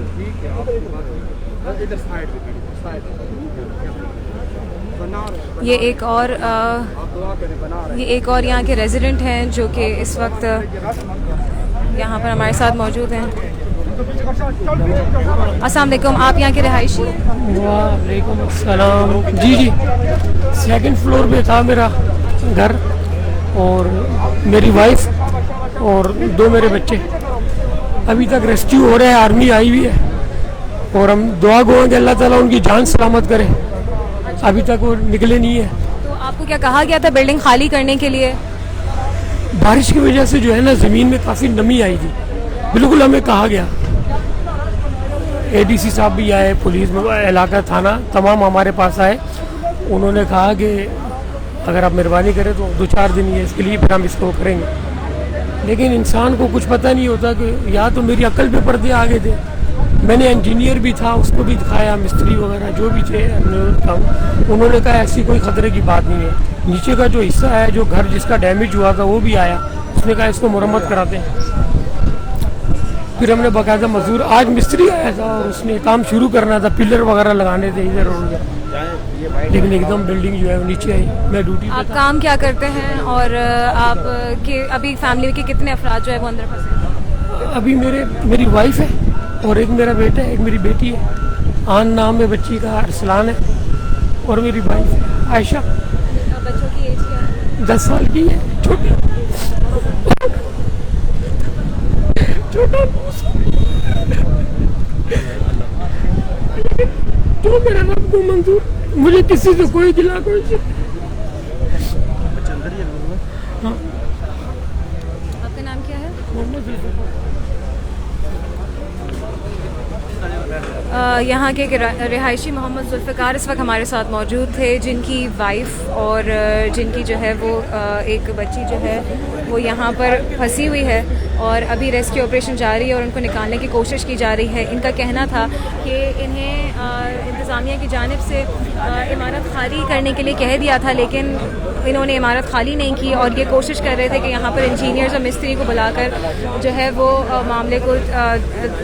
ठीक है, आप इधर साइड ये एक और ये एक और यहाँ के रेजिडेंट हैं जो कि इस वक्त यहाँ पर हमारे साथ मौजूद हैं। अस्सलाम वालेकुम, आप यहाँ के रहायशी हैं? वालेकुम अस्सलाम। जी जी, सेकंड फ्लोर पे था मेरा घर और मेरी वाइफ और 2 मेरे बच्चे। अभी तक रेस्क्यू हो रहे हैं, आर्मी आई हुई है और हम दुआ गो हैं कि अल्लाह ताला उनकी जान सलामत करे। अभी तक वो निकले नहीं है। तो आपको क्या कहा गया था बिल्डिंग खाली करने के लिए? बारिश की वजह से जो है ना ज़मीन में काफ़ी नमी आई थी, बिल्कुल हमें कहा गया। एडीसी साहब भी आए, पुलिस में इलाका थाना तमाम हमारे पास आए। उन्होंने कहा कि अगर आप मेहरबानी करें तो 2-4 दिन ये इसके लिए फिर हम इसको करेंगे। लेकिन इंसान को कुछ पता नहीं होता कि या तो मेरी अक्ल पे पर्दे आ गए थे। मैंने इंजीनियर भी था, उसको भी दिखाया, मिस्त्री वगैरह जो भी थे, उन्होंने कहा ऐसी कोई खतरे की बात नहीं है। नीचे का जो हिस्सा है, जो घर जिसका डैमेज हुआ था वो भी आया, उसने कहा इसको मुरम्मत कराते हैं। फिर हमने बाकायदा मजदूर, आज मिस्त्री आया था और उसने काम शुरू करना था, पिलर वगैरह लगाने थे इधर और उधर, लेकिन एकदम बिल्डिंग जो है वो नीचे आई। मैं ड्यूटी आप काम क्या करते हैं और आप के अभी फैमिली के कितने अफराद जो है वो अंदर फंसे? अभी मेरी वाइफ है और एक मेरा बेटा है, एक मेरी बेटी है। आन नाम है बच्ची का, अरसलान है, और मेरी वाइफ है आयशा। बच्चों की एज क्या है? 10 साल की है, छोटी छोटा। जो मेरा रब को मंजूर, मुझे किसी से कोई गिला कोई चीज़। हाँ। आपका नाम क्या है? मोहम्मद। यहाँ के रिहायशी मोहम्मद जुल्फ़िकार इस वक्त हमारे साथ मौजूद थे, जिनकी वाइफ और जिनकी जो है वो एक बच्ची जो है वो यहाँ पर फंसी हुई है और अभी रेस्क्यू ऑपरेशन जारी है और उनको निकालने की कोशिश की जा रही है। इनका कहना था कि इन्हें इंतज़ामिया की जानिब से इमारत खाली करने के लिए कह दिया था, लेकिन इन्होंने इमारत खाली नहीं की और ये कोशिश कर रहे थे कि यहाँ पर इंजीनियर्स और मिस्त्री को बुलाकर जो है वो मामले को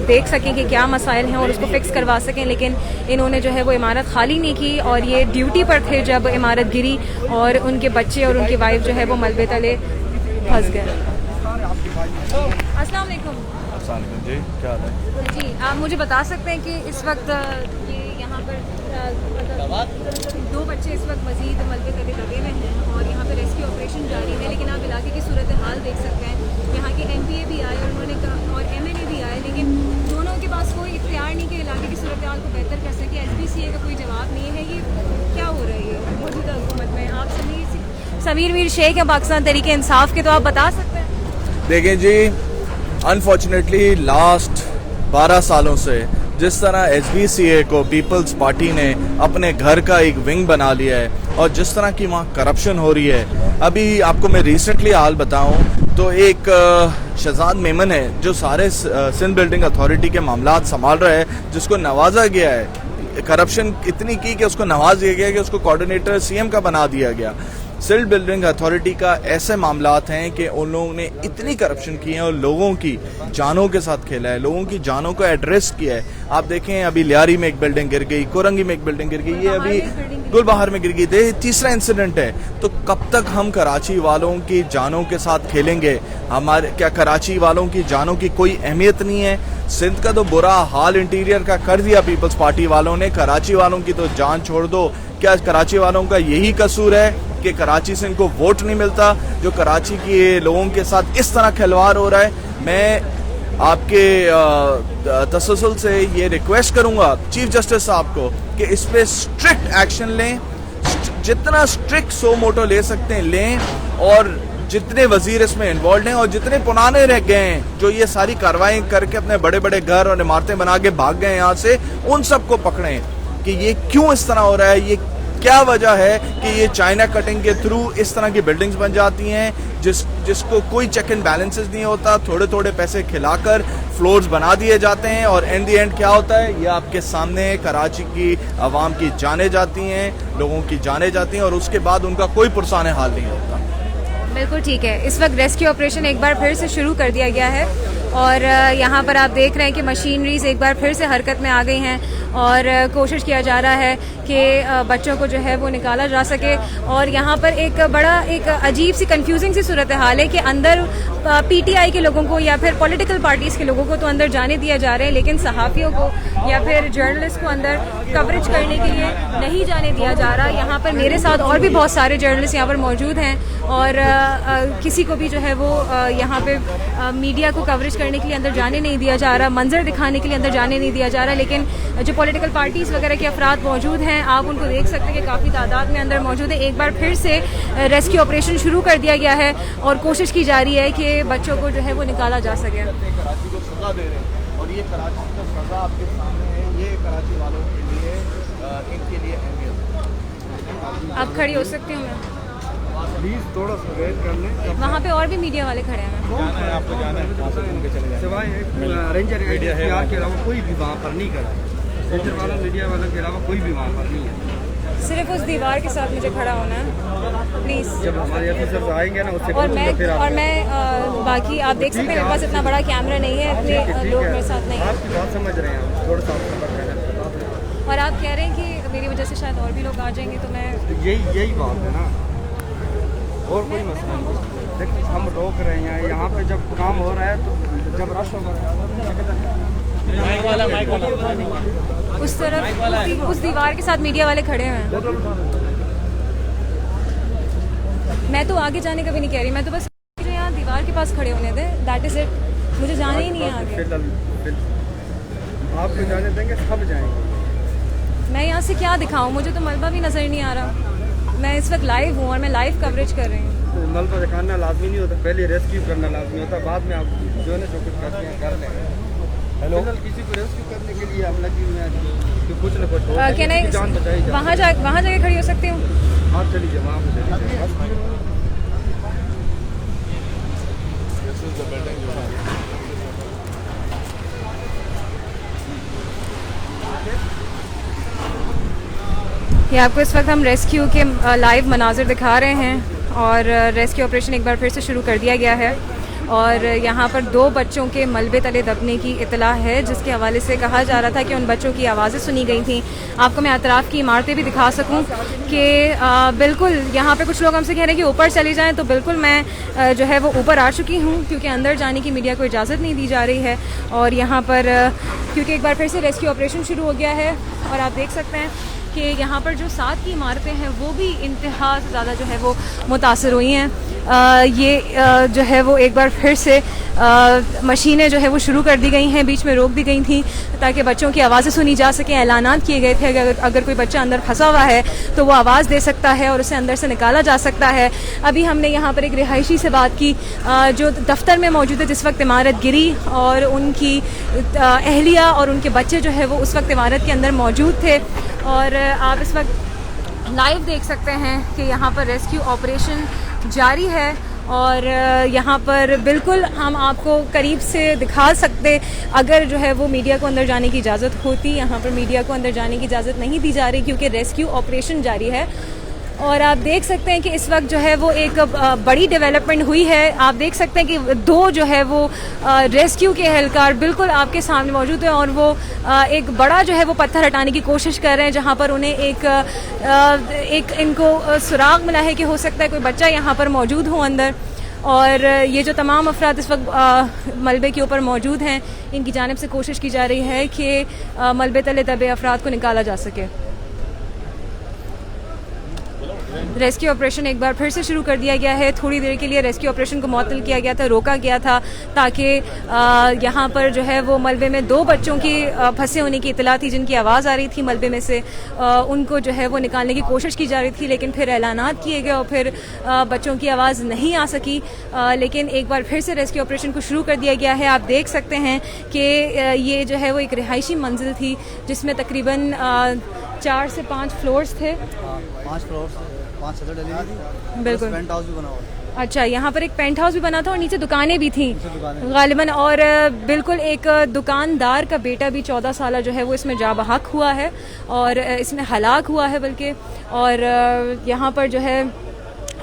देख सकें कि क्या मसाइल हैं और उसको फिक्स करवा सकें, लेकिन इन्होंने जो है वो इमारत खाली नहीं की और ये ड्यूटी पर थे जब इमारत गिरी और उनके बच्चे और उनकी वाइफ जो है वो मलबे तले फंस गए। अस्सलाम वालेकुम। जी, क्या हाल है? जी, आप मुझे बता सकते हैं कि इस वक्त ये यहाँ पर मतलब 2 बच्चे इस वक्त मजीद मलबे तले दबे हुए हैं और यहाँ पर रेस्क्यू ऑपरेशन जारी है, लेकिन आप इलाके की सूरत हाल देख सकते हैं। यहाँ के MPA भी आए और उन्होंने कहा और MNA भी आए, लेकिन दोनों के पास कोई इख्तियार नहीं कि इलाके की सूरत हाल को बेहतर कर सके। SBCA का कोई जवाब नहीं है। ये क्या हो रही है मौजूदा हुकूमत में? आप समीर मीर शेख हैं पाकिस्तान तहरीक इंसाफ के, तो आप बता सकते हैं? देखें जी, अनफॉर्चुनेटली लास्ट 12 सालों से जिस तरह SBCA को पीपल्स पार्टी ने अपने घर का एक विंग बना लिया है और जिस तरह की वहाँ करप्शन हो रही है। अभी आपको मैं रिसेंटली हाल बताऊं तो एक शहजाद मेमन है जो सारे सिंध बिल्डिंग अथॉरिटी के मामलात संभाल रहा है, जिसको नवाजा गया है। करप्शन इतनी की कि उसको नवाज दिया गया कि उसको कोऑर्डिनेटर CM का बना दिया गया। सिल्ड बिल्डिंग अथॉरिटी का ऐसे मामलात हैं कि उन लोगों ने इतनी करप्शन की है और लोगों की जानों के साथ खेला है, लोगों की जानों को एड्रेस किया है। आप देखें अभी लियारी में एक बिल्डिंग गिर गई, कोरंगी में एक बिल्डिंग गिर गई, ये अभी गुलबहार में गिर गई, ये तीसरा इंसिडेंट है। तो कब तक हम कराची वालों की जानों के साथ खेलेंगे? हमारे क्या कराची वालों की जानों की कोई अहमियत नहीं है? सिंध का तो बुरा हाल इंटीरियर का कर दिया पीपल्स पार्टी वालों ने, कराची वालों की तो जान छोड़ दो। क्या कराची वालों का यही कसूर है कि कराची से इनको वोट नहीं मिलता, जो कराची के लोगों के साथ इस तरह खिलवाड़ हो रहा है? मैं आपके तसल्सल से ये रिक्वेस्ट करूंगा चीफ जस्टिस साहब को कि इस पे स्ट्रिक्ट एक्शन लें, जितना स्ट्रिक्ट सो मोटो ले सकते हैं लें, और जितने वजीर इसमें इन्वॉल्व हैं और जितने पुराने रह गए हैं जो ये सारी कार्रवाई करके अपने बड़े बड़े घर और इमारतें बना के भाग गए यहाँ से, उन सबको पकड़ें। कि ये क्यों इस तरह हो रहा है, ये क्या वजह है कि ये चाइना कटिंग के थ्रू इस तरह की बिल्डिंग्स बन जाती हैं जिसको कोई चेक एंड बैलेंसेस नहीं होता, थोड़े थोड़े पैसे खिलाकर फ्लोर्स बना दिए जाते हैं और एंड दी एंड क्या होता है, ये आपके सामने कराची की आवाम की जाने जाती हैं, लोगों की जाने जाती हैं और उसके बाद उनका कोई पुरसाने हाल नहीं होता। बिल्कुल ठीक है। इस वक्त रेस्क्यू ऑपरेशन एक बार फिर से शुरू कर दिया गया है और यहाँ पर आप देख रहे हैं कि मशीनरीज एक बार फिर से हरकत में आ गई हैं और कोशिश किया जा रहा है कि बच्चों को जो है वो निकाला जा सके। और यहाँ पर एक अजीब सी कंफ्यूजिंग सी सूरत हाल है कि अंदर पीटीआई के लोगों को या फिर पॉलिटिकल पार्टीज़ के लोगों को तो अंदर जाने दिया जा रहा है, लेकिन सहाफ़ियों को या फिर जर्नलिस्ट को अंदर कवरेज करने के लिए नहीं जाने दिया जा रहा। यहाँ पर मेरे साथ और भी बहुत सारे जर्नलिस्ट यहाँ पर मौजूद हैं और किसी को भी जो है वो यहाँ पे मीडिया को कवरेज करने के लिए अंदर जाने नहीं दिया जा रहा, मंजर दिखाने के लिए अंदर जाने नहीं दिया जा रहा। लेकिन जो पॉलिटिकल पार्टीज़ वगैरह के अफराद मौजूद हैं, आप उनको देख सकते हैं कि काफ़ी तादाद में अंदर मौजूद है। एक बार फिर से रेस्क्यू ऑपरेशन शुरू कर दिया गया है और कोशिश की जा रही है कि बच्चों को जो है वो निकाला जा सके। कराची को सजा दे रहे हैं और ये कराची का सजा आपके सामने है, ये कराची वालों के लिए इनके लिए अहमियत। आप खड़ी हो सकती हूँ मैं? प्लीज थोड़ा सा वेट कर लें, वहाँ पे और भी मीडिया वाले खड़े हैं। आपको जाना है सिवाय रेंजर एडीआर के अलावा कोई भी वहाँ पर नहीं करा, रेंजर वालों मीडिया वालों के अलावा कोई भी वहाँ पर नहीं है। सिर्फ उस दीवार के साथ मुझे खड़ा होना है प्लीज़। जब हमारे ऑफिसर्स आएंगे ना उससे और मैं बाकी आप देख सकते हैं मेरे पास इतना बड़ा कैमरा नहीं है, इतने लोग मेरे साथ नहीं हैं। आपकी बात समझ रहे हैं हम, थोड़ा सा समझ रहे हैं और आप कह रहे हैं कि मेरी वजह से शायद और भी लोग आ जाएंगे, तो मैं यही बात है ना, और कोई मसला नहीं। देखिए हम रोक रहे हैं यहाँ पे, जब काम हो रहा है तो जब रश हो रहा है उस तरफ उस दीवार के साथ मीडिया वाले खड़े हैं। मैं तो आगे जाने का भी नहीं कह रही, मैं तो बस जो यहाँ दीवार के पास खड़े होने दें, दैट इज इट। मुझे जाना ही नहीं है आगे। आपको जाने देंगे, सब जाएंगे। मैं यहाँ से क्या दिखाऊं, मुझे तो मलबा भी नजर नहीं आ रहा। मैं इस वक्त लाइव हूँ और मैं लाइव कवरेज कर रही हूँ। मलबा दिखाना लाजमी नहीं होता, पहले रेस्क्यू करना लाजमी होता, बाद में आप जो है ना जो कुछ करते हैं कर लें। हेलो, किसी को रेस्क्यू करने के लिए हम लगी हुई हैं कि कुछ न कुछ हो, जान बचाई जाए। वहाँ जाके खड़ी हो सकती हूँ? आप चलिए वहाँ पे चलिए। ये आपको इस वक्त हम रेस्क्यू के लाइव मनाजिर दिखा रहे हैं और रेस्क्यू ऑपरेशन एक बार फिर से शुरू कर दिया गया है और यहाँ पर 2 बच्चों के मलबे तले दबने की इतला है, जिसके हवाले से कहा जा रहा था कि उन बच्चों की आवाज़ें सुनी गई थी। आपको मैं अतराफ़ की इमारतें भी दिखा सकूं कि बिल्कुल यहाँ पे कुछ लोग हमसे कह रहे हैं कि ऊपर चली जाएं, तो बिल्कुल मैं जो है वो ऊपर आ चुकी हूँ क्योंकि अंदर जाने की मीडिया को इजाज़त नहीं दी जा रही है। और यहाँ पर क्योंकि एक बार फिर से रेस्क्यू ऑपरेशन शुरू हो गया है और आप देख सकते हैं कि यहाँ पर जो साथ की इमारतें हैं वो भी इंतहा से ज़्यादा जो है वो मुतासर हुई हैं। ये जो है वो एक बार फिर से मशीनें जो है वो शुरू कर दी गई हैं, बीच में रोक दी गई थी ताकि बच्चों की आवाज़ें सुनी जा सकें। ऐलानात किए गए थे अगर कोई बच्चा अंदर फंसा हुआ है तो वो आवाज़ दे सकता है और उसे अंदर से निकाला जा सकता है। अभी हमने यहाँ पर एक रिहायशी से बात की जो दफ्तर में मौजूद है जिस वक्त इमारत गिरी, और उनकी अहलिया और उनके बच्चे जो है वो उस वक्त इमारत के अंदर मौजूद थे। और आप इस वक्त लाइव देख सकते हैं कि यहाँ पर रेस्क्यू ऑपरेशन जारी है और यहाँ पर बिल्कुल हम आपको करीब से दिखा सकते, अगर जो है वो मीडिया को अंदर जाने की इजाज़त होती। यहाँ पर मीडिया को अंदर जाने की इजाज़त नहीं दी जा रही क्योंकि रेस्क्यू ऑपरेशन जारी है। और आप देख सकते हैं कि इस वक्त जो है वो एक बड़ी डेवलपमेंट हुई है। आप देख सकते हैं कि 2 जो है वो रेस्क्यू के एहलकार बिल्कुल आपके सामने मौजूद हैं और वो एक बड़ा जो है वो पत्थर हटाने की कोशिश कर रहे हैं जहां पर उन्हें एक इनको सुराग मिला है कि हो सकता है कोई बच्चा यहाँ पर मौजूद हो अंदर। और ये जो तमाम अफराद इस वक्त मलबे के ऊपर मौजूद हैं, इनकी जानिब से कोशिश की जा रही है कि मलबे तले दबे अफराद को निकाला जा सके। रेस्क्यू ऑपरेशन एक बार फिर से शुरू कर दिया गया है। थोड़ी देर के लिए रेस्क्यू ऑपरेशन को मुअत्तल किया गया था, रोका गया था ताकि यहाँ पर जो है वो मलबे में 2 बच्चों की फंसे होने की इतला थी जिनकी आवाज़ आ रही थी मलबे में से। उनको जो है वो निकालने की कोशिश की जा रही थी, लेकिन फिर ऐलानात किए गए और फिर बच्चों की आवाज़ नहीं आ सकी। लेकिन एक बार फिर से रेस्क्यू ऑपरेशन को शुरू कर दिया गया है। आप देख सकते हैं कि ये जो है वो एक रिहायशी मंजिल थी जिसमें तकरीबन 4 से 5 फ्लोर्स थे। 5 फ्लोर 5 छतें डली हुई थी, बिल्कुल। पेंट हाउस भी बना हुआ है। अच्छा, यहाँ पर एक पेंट हाउस भी बना था और नीचे दुकानें भी थी गालिबन, और बिल्कुल एक दुकानदार का बेटा भी 14 साल जो है वो इसमें जा बहक हुआ है और इसमें हलाक हुआ है बल्कि। और यहाँ पर जो है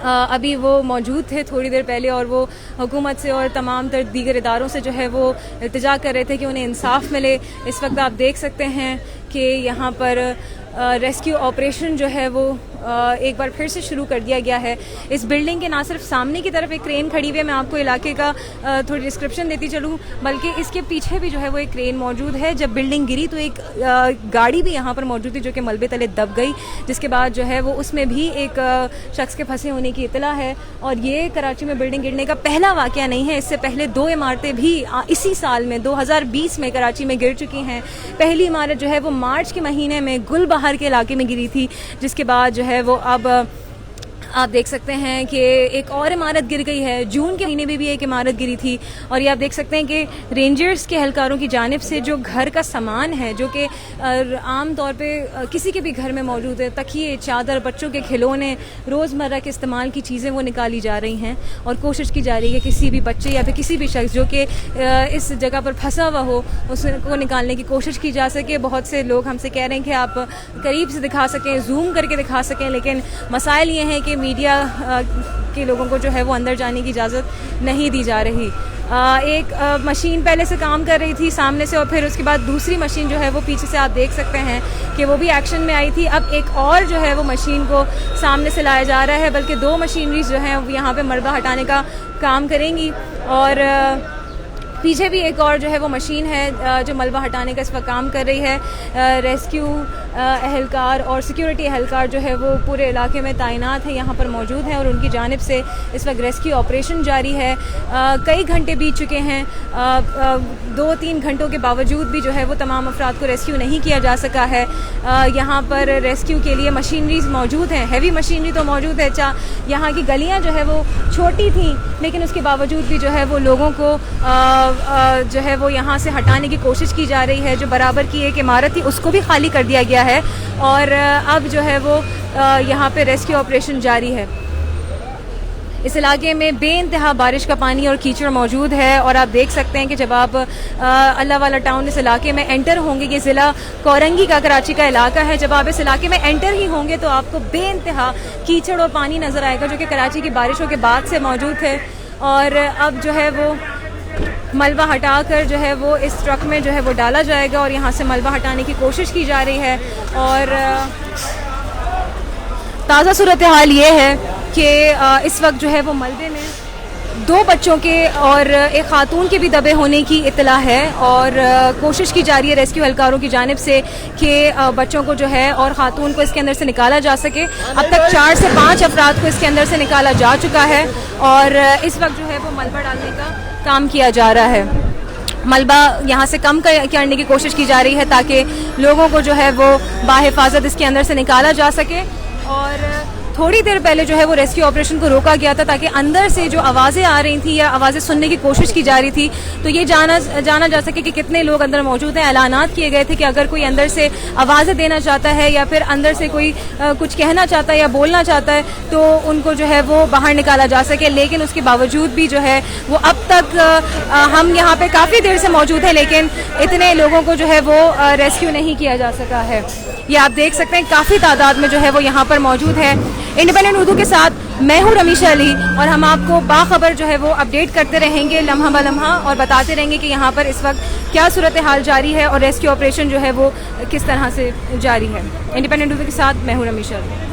अभी वो मौजूद थे थोड़ी देर पहले और वो हुकूमत से और तमाम तर दीगर इदारों से जो है वो इल्तिजा कर रहे थे कि उन्हें इंसाफ मिले। इस वक्त आप देख सकते हैं कि यहाँ पर रेस्क्यू ऑपरेशन जो है वो एक बार फिर से शुरू कर दिया गया है। इस बिल्डिंग के ना सिर्फ सामने की तरफ एक क्रेन खड़ी हुई है, मैं आपको इलाके का थोड़ी डिस्क्रिप्शन देती चलूँ, बल्कि इसके पीछे भी जो है वो एक क्रेन मौजूद है। जब बिल्डिंग गिरी तो एक गाड़ी भी यहाँ पर मौजूद थी जो कि मलबे तले दब गई, जिसके बाद जो है वो उसमें भी एक शख्स के फंसे होने की इतला है। और ये कराची में बिल्डिंग गिरने का पहला वाक़या नहीं है, इससे पहले 2 इमारतें भी इसी साल में 2020 में कराची में गिर चुकी हैं। पहली इमारत जो है वो मार्च के महीने में गुलबहार के इलाके में गिरी थी, जिसके बाद जो है वो अब आप देख सकते हैं कि एक और इमारत गिर गई है। जून के महीने में भी एक इमारत गिरी थी। और ये आप देख सकते हैं कि रेंजर्स के एहलकारों की जानिब से जो घर का सामान है जो कि आम तौर पे किसी के भी घर में मौजूद है, तकिए, चादर, बच्चों के खिलौने, रोज़मर्रा के इस्तेमाल की चीज़ें वो निकाली जा रही हैं और कोशिश की जा रही है कि किसी भी बच्चे या फिर किसी भी शख्स जो कि इस जगह पर फंसा हुआ हो उसको निकालने की कोशिश की जा सके। बहुत से लोग हमसे कह रहे हैं कि आप करीब से दिखा सकें, जूम करके दिखा सकें, लेकिन मसाइल ये हैं कि मीडिया के लोगों को जो है वो अंदर जाने की इजाज़त नहीं दी जा रही। एक मशीन पहले से काम कर रही थी सामने से और फिर उसके बाद दूसरी मशीन जो है वो पीछे से आप देख सकते हैं कि वो भी एक्शन में आई थी। अब एक और जो है वो मशीन को सामने से लाया जा रहा है, बल्कि 2 मशीनरीज जो हैं यहाँ पे मलबा हटाने का काम करेंगी। और पीछे भी एक और जो है वो मशीन है जो मलबा हटाने का इस वक्त काम कर रही है। रेस्क्यू एहलकार और सिक्योरिटी एहलकार जो है वो पूरे इलाके में तैनात है, यहाँ पर मौजूद हैं और उनकी जानिब से इस वक्त रेस्क्यू ऑपरेशन जारी है। कई घंटे बीत चुके हैं, 2-3 घंटों के बावजूद भी जो है वो तमाम अफराद को रेस्क्यू नहीं किया जा सका है। यहाँ पर रेस्क्यू के लिए मशीनरीज मौजूद हैं, हैवी मशीनरी तो मौजूद है। यहाँ की गलियाँ जो है वो छोटी थी, लेकिन उसके बावजूद भी जो है वो लोगों को जो है वो यहाँ से हटाने की कोशिश की जा रही है। जो बराबर की एक इमारत थी उसको भी खाली कर दिया गया है और अब जो है वो यहाँ पे रेस्क्यू ऑपरेशन जारी है। इस इलाके में बेइंतहा बारिश का पानी और कीचड़ मौजूद है और आप देख सकते हैं कि जब आप अल्लाह वाला टाउन इस इलाके में एंटर होंगे, ये ज़िला कोरंगी का कराची का इलाका है, जब आप इस इलाके में एंटर ही होंगे तो आपको बेइंतहा कीचड़ और पानी नज़र आएगा जो कि कराची की बारिशों के बाद से मौजूद है। और अब जो है वो मलबा हटाकर जो है वो इस ट्रक में जो है वो डाला जाएगा और यहाँ से मलबा हटाने की कोशिश की जा रही है। और ताज़ा सूरत हाल ये है कि इस वक्त जो है वो मलबे में 2 बच्चों के और एक खातून के भी दबे होने की इत्तला है और कोशिश की जा रही है रेस्क्यू एहलकारों की जानिब से कि बच्चों को जो है और खातून को इसके अंदर से निकाला जा सके। अब तक 4 से 5 अफराद को इसके अंदर से निकाला जा चुका है और इस वक्त जो है वो मलबा डालने का काम किया जा रहा है। मलबा यहाँ से कम करने की कोशिश की जा रही है ताकि लोगों को जो है वो बाहिफाजत इसके अंदर से निकाला जा सके। और थोड़ी देर पहले जो है वो रेस्क्यू ऑपरेशन को रोका गया था ताकि अंदर से जो आवाज़ें आ रही थी या आवाज़ें सुनने की कोशिश की जा रही थी तो ये जाना जा सके कि कितने लोग अंदर मौजूद हैं। ऐलानात किए गए थे कि अगर कोई अंदर से आवाज़ें देना चाहता है या फिर अंदर से कोई कुछ कहना चाहता है या बोलना चाहता है तो उनको जो है वो बाहर निकाला जा सके। लेकिन उसके बावजूद भी जो है वो अब तक हम यहाँ पे काफ़ी देर से मौजूद हैं लेकिन इतने लोगों को जो है वो रेस्क्यू नहीं किया जा सका है। ये आप देख सकते हैं काफ़ी तादाद में जो है वो यहाँ पर मौजूद है। इंडिपेंडेंट उर्दू के साथ मैं हूँ रमीशा अली और हम आपको बाखबर जो है वो अपडेट करते रहेंगे लम्हा ब लम्हा और बताते रहेंगे कि यहाँ पर इस वक्त क्या सूरत हाल जारी है और रेस्क्यू ऑपरेशन जो है वो किस तरह से जारी है। इंडिपेंडेंट उर्दू के साथ मैं हूँ रमीशा अली।